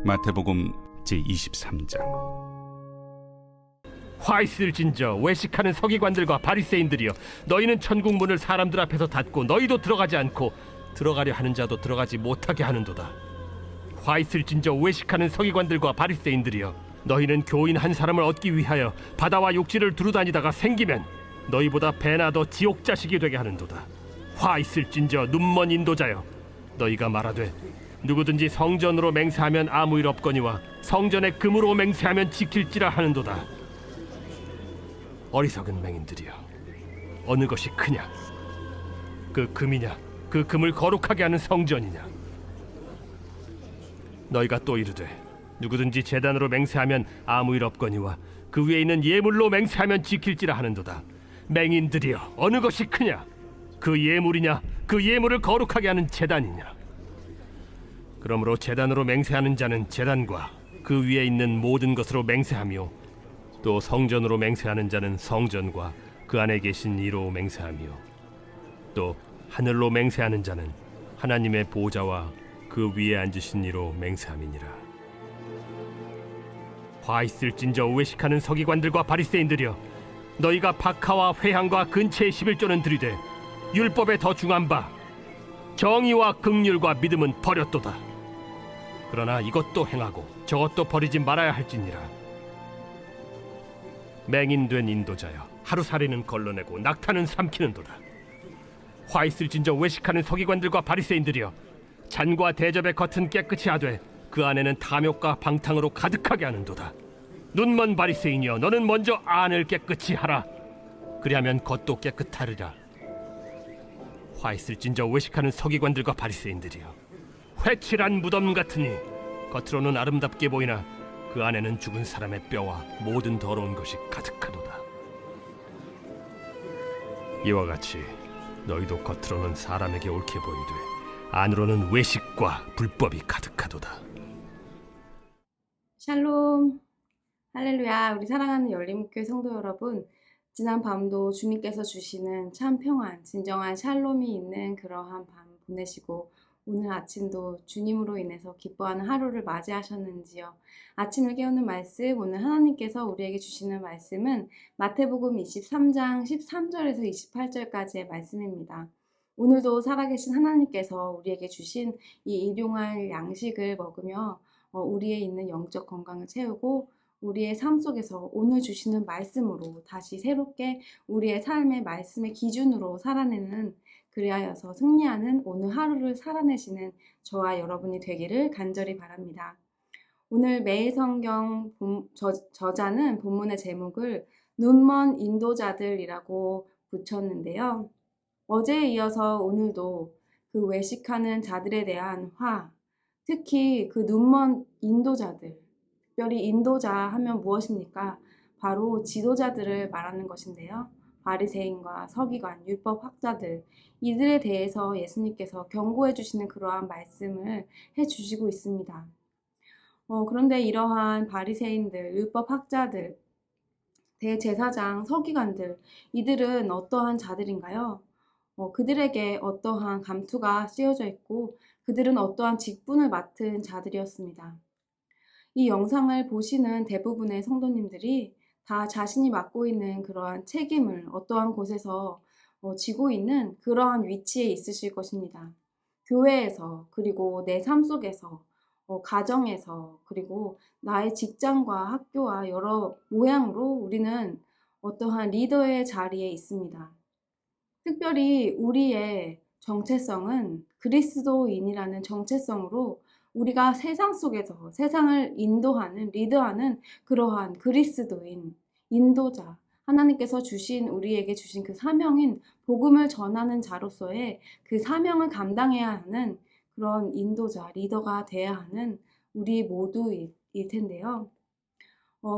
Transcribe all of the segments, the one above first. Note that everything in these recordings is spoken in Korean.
마태복음 제23장. 화 있을진저 외식하는 서기관들과 바리새인들이여, 너희는 천국 문을 사람들 앞에서 닫고 너희도 들어가지 않고 들어가려 하는 자도 들어가지 못하게 하는도다. 화 있을진저 외식하는 서기관들과 바리새인들이여, 너희는 교인 한 사람을 얻기 위하여 바다와 육지를 두루다니다가 생기면 너희보다 배나 더 지옥 자식이 되게 하는도다. 화 있을진저 눈먼 인도자여, 너희가 말하되 누구든지 성전으로 맹세하면 아무 일 없거니와 성전에 금으로 맹세하면 지킬지라 하는도다. 어리석은 맹인들이여, 어느 것이 크냐? 그 금이냐? 그 금을 거룩하게 하는 성전이냐? 너희가 또 이르되 누구든지 제단으로 맹세하면 아무 일 없거니와 그 위에 있는 예물로 맹세하면 지킬지라 하는도다. 맹인들이여, 어느 것이 크냐? 그 예물이냐? 그 예물을 거룩하게 하는 제단이냐? 그러므로 제단으로 맹세하는 자는 제단과 그 위에 있는 모든 것으로 맹세하며, 또 성전으로 맹세하는 자는 성전과 그 안에 계신 이로 맹세하며, 또 하늘로 맹세하는 자는 하나님의 보좌와 그 위에 앉으신 이로 맹세함이니라. 화 있을진저 외식하는 서기관들과 바리새인들이여, 너희가 박하와 회향과 근체의 11조는 들이되 율법에 더 중한 바 정의와 긍휼과 믿음은 버렸도다. 그러나 이것도 행하고 저것도 버리지 말아야 할지니라. 맹인된 인도자여, 하루살이는 걸러내고 낙타는 삼키는도다. 화 있을진저 외식하는 서기관들과 바리새인들이여, 잔과 대접의 겉은 깨끗이 하되 그 안에는 탐욕과 방탕으로 가득하게 하는도다. 눈먼 바리새인이여, 너는 먼저 안을 깨끗이 하라. 그리하면 겉도 깨끗하리라. 화 있을진저 외식하는 서기관들과 바리새인들이여, 회칠한 무덤 같으니 겉으로는 아름답게 보이나 그 안에는 죽은 사람의 뼈와 모든 더러운 것이 가득하도다. 이와 같이 너희도 겉으로는 사람에게 옳게 보이되 안으로는 외식과 불법이 가득하도다. 샬롬, 할렐루야. 우리 사랑하는 열림교회 성도 여러분, 지난 밤도 주님께서 주시는 참 평안, 진정한 샬롬이 있는 그러한 밤 보내시고 오늘 아침도 주님으로 인해서 기뻐하는 하루를 맞이하셨는지요. 아침을 깨우는 말씀, 오늘 하나님께서 우리에게 주시는 말씀은 마태복음 23장 13절에서 28절까지의 말씀입니다. 오늘도 살아계신 하나님께서 우리에게 주신 이 일용할 양식을 먹으며 우리의 있는 영적 건강을 채우고 우리의 삶 속에서 오늘 주시는 말씀으로 다시 새롭게 우리의 삶의 말씀의 기준으로 살아내는, 그리하여서 승리하는 오늘 하루를 살아내시는 저와 여러분이 되기를 간절히 바랍니다. 오늘 매일 성경 저자는 본문의 제목을 눈먼 인도자들이라고 붙였는데요. 어제에 이어서 오늘도 그 외식하는 자들에 대한 화, 특히 그 눈먼 인도자들, 특별히 인도자 하면 무엇입니까? 바로 지도자들을 말하는 것인데요. 바리새인과 서기관, 율법 학자들, 이들에 대해서 예수님께서 경고해 주시는 그러한 말씀을 해 주시고 있습니다. 그런데 이러한 바리새인들, 율법 학자들, 대제사장, 서기관들, 이들은 어떠한 자들인가요? 그들에게 어떠한 감투가 씌워져 있고 그들은 어떠한 직분을 맡은 자들이었습니다. 이 영상을 보시는 대부분의 성도님들이 다 자신이 맡고 있는 그러한 책임을 어떠한 곳에서 지고 있는 그러한 위치에 있으실 것입니다. 교회에서, 그리고 내 삶 속에서, 가정에서, 그리고 나의 직장과 학교와 여러 모양으로 우리는 어떠한 리더의 자리에 있습니다. 특별히 우리의 정체성은 그리스도인이라는 정체성으로 우리가 세상 속에서 세상을 인도하는, 리드하는 그러한 그리스도인, 인도자, 하나님께서 우리에게 주신 그 사명인 복음을 전하는 자로서의 그 사명을 감당해야 하는 그런 인도자, 리더가 돼야 하는 우리 모두일 텐데요.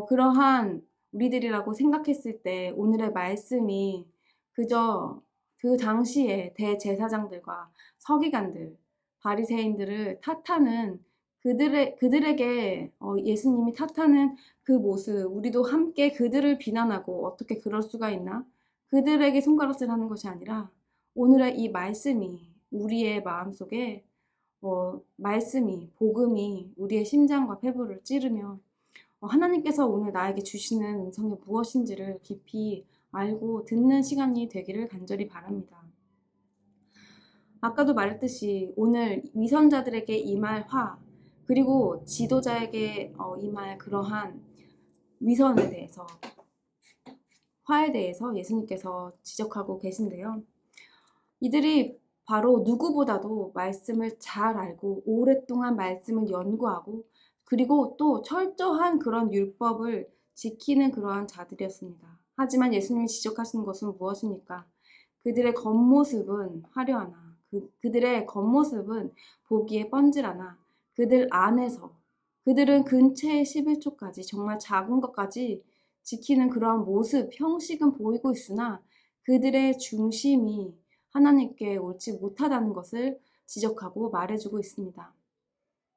그러한 우리들이라고 생각했을 때 오늘의 말씀이 그저 그 당시에 대제사장들과 서기관들, 바리새인들을 탓하는 그들에게 예수님이 탓하는 그 모습, 우리도 함께 그들을 비난하고 어떻게 그럴 수가 있나? 그들에게 손가락질 하는 것이 아니라 오늘의 이 말씀이 우리의 마음속에 말씀이, 복음이 우리의 심장과 폐부를 찌르며 하나님께서 오늘 나에게 주시는 음성이 무엇인지를 깊이 알고 듣는 시간이 되기를 간절히 바랍니다. 아까도 말했듯이 오늘 위선자들에게 임할 화, 그리고 지도자에게 임할 그러한 위선에 대해서, 화에 대해서 예수님께서 지적하고 계신데요. 이들이 바로 누구보다도 말씀을 잘 알고 오랫동안 말씀을 연구하고 그리고 또 철저한 그런 율법을 지키는 그러한 자들이었습니다. 하지만 예수님이 지적하시는 것은 무엇입니까? 그들의 겉모습은 화려하나 그들의 겉모습은 보기에 뻔질하나 그들 안에서 그들은 근처의 11조까지 정말 작은 것까지 지키는 그러한 모습, 형식은 보이고 있으나 그들의 중심이 하나님께 옳지 못하다는 것을 지적하고 말해주고 있습니다.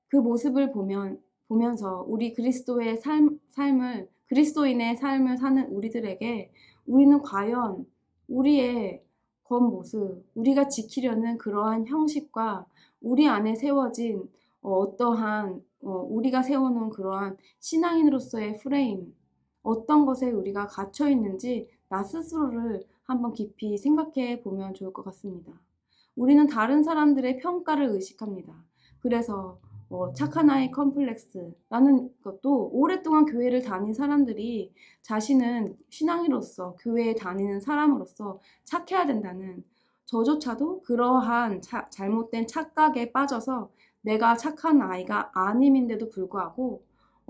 그 모습을 보면서 우리 그리스도인의 삶을 사는 우리들에게 우리는 과연 우리의 겉모습, 우리가 지키려는 그러한 형식과 우리 안에 세워진 어떠한 우리가 세워놓은 그러한 신앙인으로서의 프레임, 어떤 것에 우리가 갇혀 있는지 나 스스로를 한번 깊이 생각해 보면 좋을 것 같습니다. 우리는 다른 사람들의 평가를 의식합니다. 그래서 착한 아이 컴플렉스라는 것도 오랫동안 교회를 다닌 사람들이 자신은 신앙인으로서 교회에 다니는 사람으로서 착해야 된다는 저조차도 그러한 잘못된 착각에 빠져서 내가 착한 아이가 아님인데도 불구하고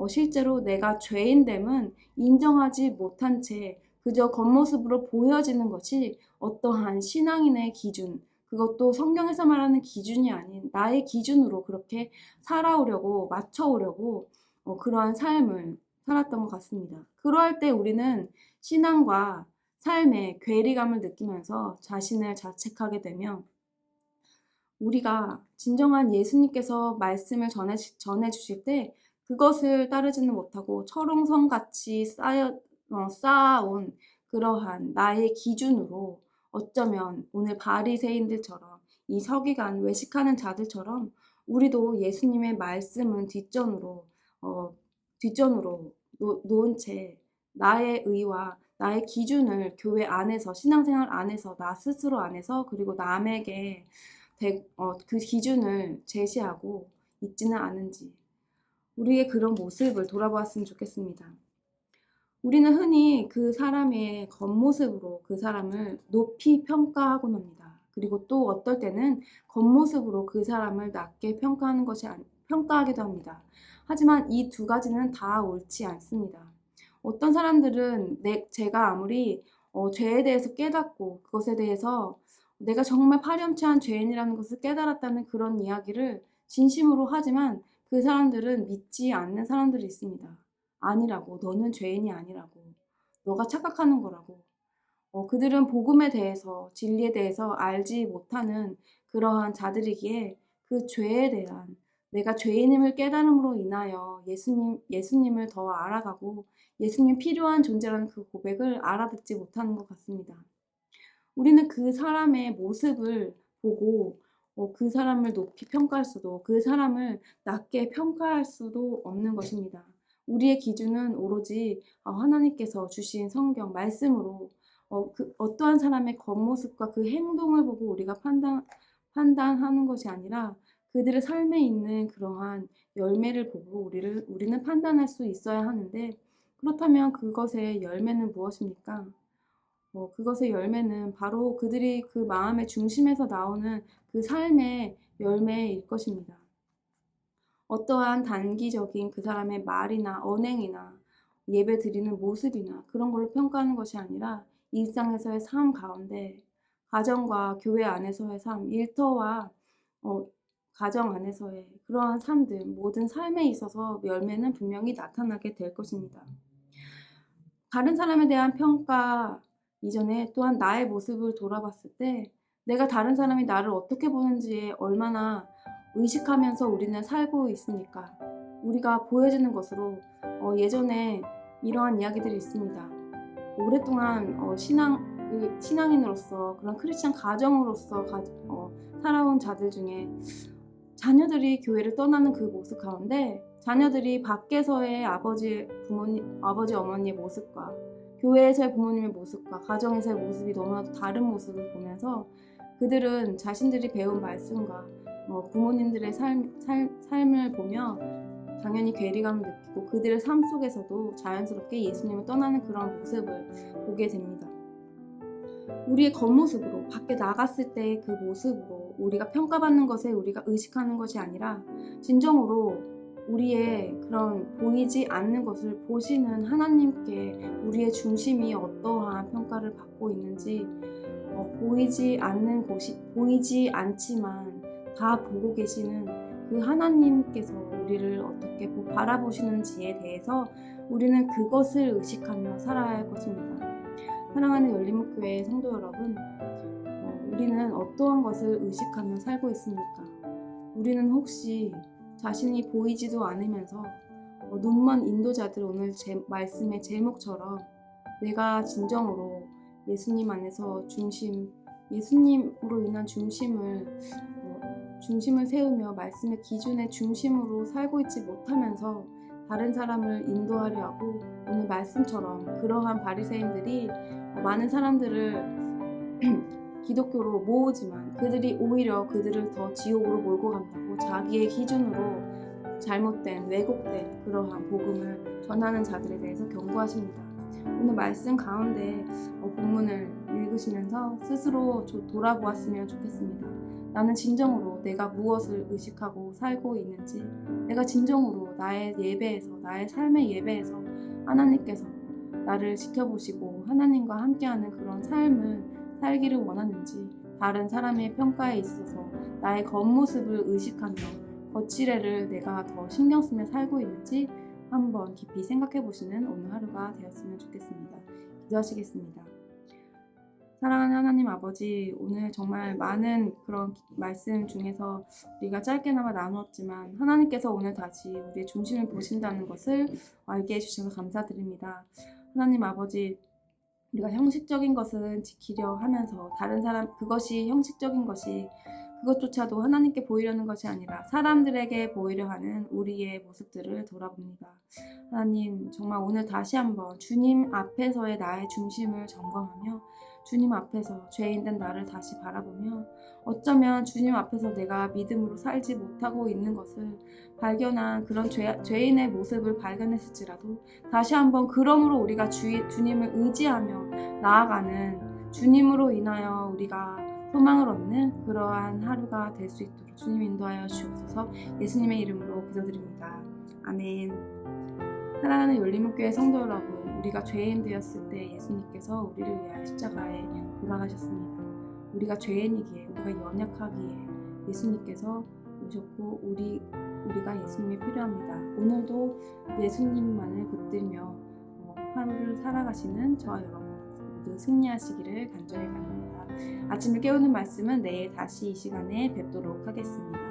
실제로 내가 죄인됨은 인정하지 못한 채 그저 겉모습으로 보여지는 것이 어떠한 신앙인의 기준, 그것도 성경에서 말하는 기준이 아닌 나의 기준으로 그렇게 살아오려고 맞춰오려고 그러한 삶을 살았던 것 같습니다. 그러할 때 우리는 신앙과 삶의 괴리감을 느끼면서 자신을 자책하게 되며 우리가 진정한 예수님께서 말씀을 전해 주실 때 그것을 따르지는 못하고 철옹성같이 쌓아온 그러한 나의 기준으로 어쩌면 오늘 바리새인들처럼 이 서기관 외식하는 자들처럼 우리도 예수님의 말씀은 뒷전으로 놓은 채 나의 의와 나의 기준을 교회 안에서 신앙생활 안에서 나 스스로 안에서 그리고 남에게 그 기준을 제시하고 있지는 않은지 우리의 그런 모습을 돌아보았으면 좋겠습니다. 우리는 흔히 그 사람의 겉모습으로 그 사람을 높이 평가하곤 합니다. 그리고 또 어떨 때는 겉모습으로 그 사람을 낮게 평가하기도 합니다. 하지만 이 두 가지는 다 옳지 않습니다. 어떤 사람들은 제가 아무리 죄에 대해서 깨닫고 그것에 대해서 내가 정말 파렴치한 죄인이라는 것을 깨달았다는 그런 이야기를 진심으로 하지만 그 사람들은 믿지 않는 사람들이 있습니다. 아니라고, 너는 죄인이 아니라고, 너가 착각하는 거라고. 그들은 복음에 대해서, 진리에 대해서 알지 못하는 그러한 자들이기에 그 죄에 대한 내가 죄인임을 깨달음으로 인하여 예수님을 더 알아가고 예수님 필요한 존재라는 그 고백을 알아듣지 못하는 것 같습니다. 우리는 그 사람의 모습을 보고 그 사람을 높이 평가할 수도 그 사람을 낮게 평가할 수도 없는 것입니다. 우리의 기준은 오로지 하나님께서 주신 성경 말씀으로 어떠한 사람의 겉모습과 그 행동을 보고 우리가 판단하는 것이 아니라 그들의 삶에 있는 그러한 열매를 보고 우리는 판단할 수 있어야 하는데 그렇다면 그것의 열매는 무엇입니까? 그것의 열매는 바로 그들이 그 마음의 중심에서 나오는 그 삶의 열매일 것입니다. 어떠한 단기적인 그 사람의 말이나 언행이나 예배 드리는 모습이나 그런 걸로 평가하는 것이 아니라 일상에서의 삶 가운데 가정과 교회 안에서의 삶, 일터와 가정 안에서의 그러한 삶들, 모든 삶에 있어서 열매는 분명히 나타나게 될 것입니다. 다른 사람에 대한 평가 이전에 또한 나의 모습을 돌아봤을 때 내가 다른 사람이 나를 어떻게 보는지에 얼마나 의식하면서 우리는 살고 있으니까 우리가 보여지는 것으로 예전에 이러한 이야기들이 있습니다. 오랫동안 신앙인으로서 그런 크리스찬 가정으로서 살아온 자들 중에 자녀들이 교회를 떠나는 그 모습 가운데 자녀들이 밖에서의 아버지 어머니의 모습과 교회에서의 부모님의 모습과 가정에서의 모습이 너무나도 다른 모습을 보면서 그들은 자신들이 배운 말씀과 부모님들의 삶을 보며 당연히 괴리감을 느끼고 그들의 삶 속에서도 자연스럽게 예수님을 떠나는 그런 모습을 보게 됩니다. 우리의 겉모습으로 밖에 나갔을 때 그 모습으로 우리가 평가받는 것에 우리가 의식하는 것이 아니라 진정으로 우리의 그런 보이지 않는 것을 보시는 하나님께 우리의 중심이 어떠한 평가를 받고 있는지 보이지 않지만 다 보고 계시는 그 하나님께서 우리를 어떻게 바라보시는지에 대해서 우리는 그것을 의식하며 살아야 할 것입니다. 사랑하는 열린목교회 성도 여러분, 우리는 어떠한 것을 의식하며 살고 있습니까? 우리는 혹시 자신이 보이지도 않으면서 눈먼 인도자들 오늘 말씀의 제목처럼 내가 진정으로 예수님 안에서 예수님으로 인한 중심을 세우며 말씀의 기준의 중심으로 살고 있지 못하면서 다른 사람을 인도하려 하고 오늘 말씀처럼 그러한 바리새인들이 많은 사람들을 기독교로 모으지만 그들이 오히려 그들을 더 지옥으로 몰고 간다고 자기의 기준으로 잘못된 왜곡된 그러한 복음을 전하는 자들에 대해서 경고하십니다. 오늘 말씀 가운데 본문을 읽으시면서 스스로 돌아보았으면 좋겠습니다. 나는 진정으로 내가 무엇을 의식하고 살고 있는지, 내가 진정으로 나의 예배에서, 나의 삶의 예배에서 하나님께서 나를 지켜보시고 하나님과 함께하는 그런 삶을 살기를 원하는지, 다른 사람의 평가에 있어서 나의 겉모습을 의식하며 거칠애를 내가 더 신경 쓰며 살고 있는지 한번 깊이 생각해 보시는 오늘 하루가 되었으면 좋겠습니다. 기도하시겠습니다. 사랑하는 하나님 아버지, 오늘 정말 많은 그런 말씀 중에서 우리가 짧게나마 나누었지만 하나님께서 오늘 다시 우리의 중심을 보신다는 것을 알게 해주셔서 감사드립니다. 하나님 아버지, 우리가 형식적인 것은 지키려 하면서 다른 사람, 그것이 형식적인 것이 그것조차도 하나님께 보이려는 것이 아니라 사람들에게 보이려 하는 우리의 모습들을 돌아봅니다. 하나님, 정말 오늘 다시 한번 주님 앞에서의 나의 중심을 점검하며 주님 앞에서 죄인된 나를 다시 바라보며 어쩌면 주님 앞에서 내가 믿음으로 살지 못하고 있는 것을 발견한 그런 죄인의 모습을 발견했을지라도 다시 한번 그러므로 우리가 주님을 의지하며 나아가는 주님으로 인하여 우리가 소망을 얻는 그러한 하루가 될 수 있도록 주님 인도하여 주옵소서. 예수님의 이름으로 기도드립니다. 아멘. 사랑하는 열린목교회 성도 여러분, 우리가 죄인 되었을 때 예수님께서 우리를 위하여 십자가에 돌아가셨습니다. 우리가 죄인이기에, 우리가 연약하기에 예수님께서 오셨고 우리가 예수님이 필요합니다. 오늘도 예수님만을 붙들며 하루를 살아가시는 저와 여러분 모두 승리하시기를 간절히 바랍니다. 아침을 깨우는 말씀은 내일 다시 이 시간에 뵙도록 하겠습니다.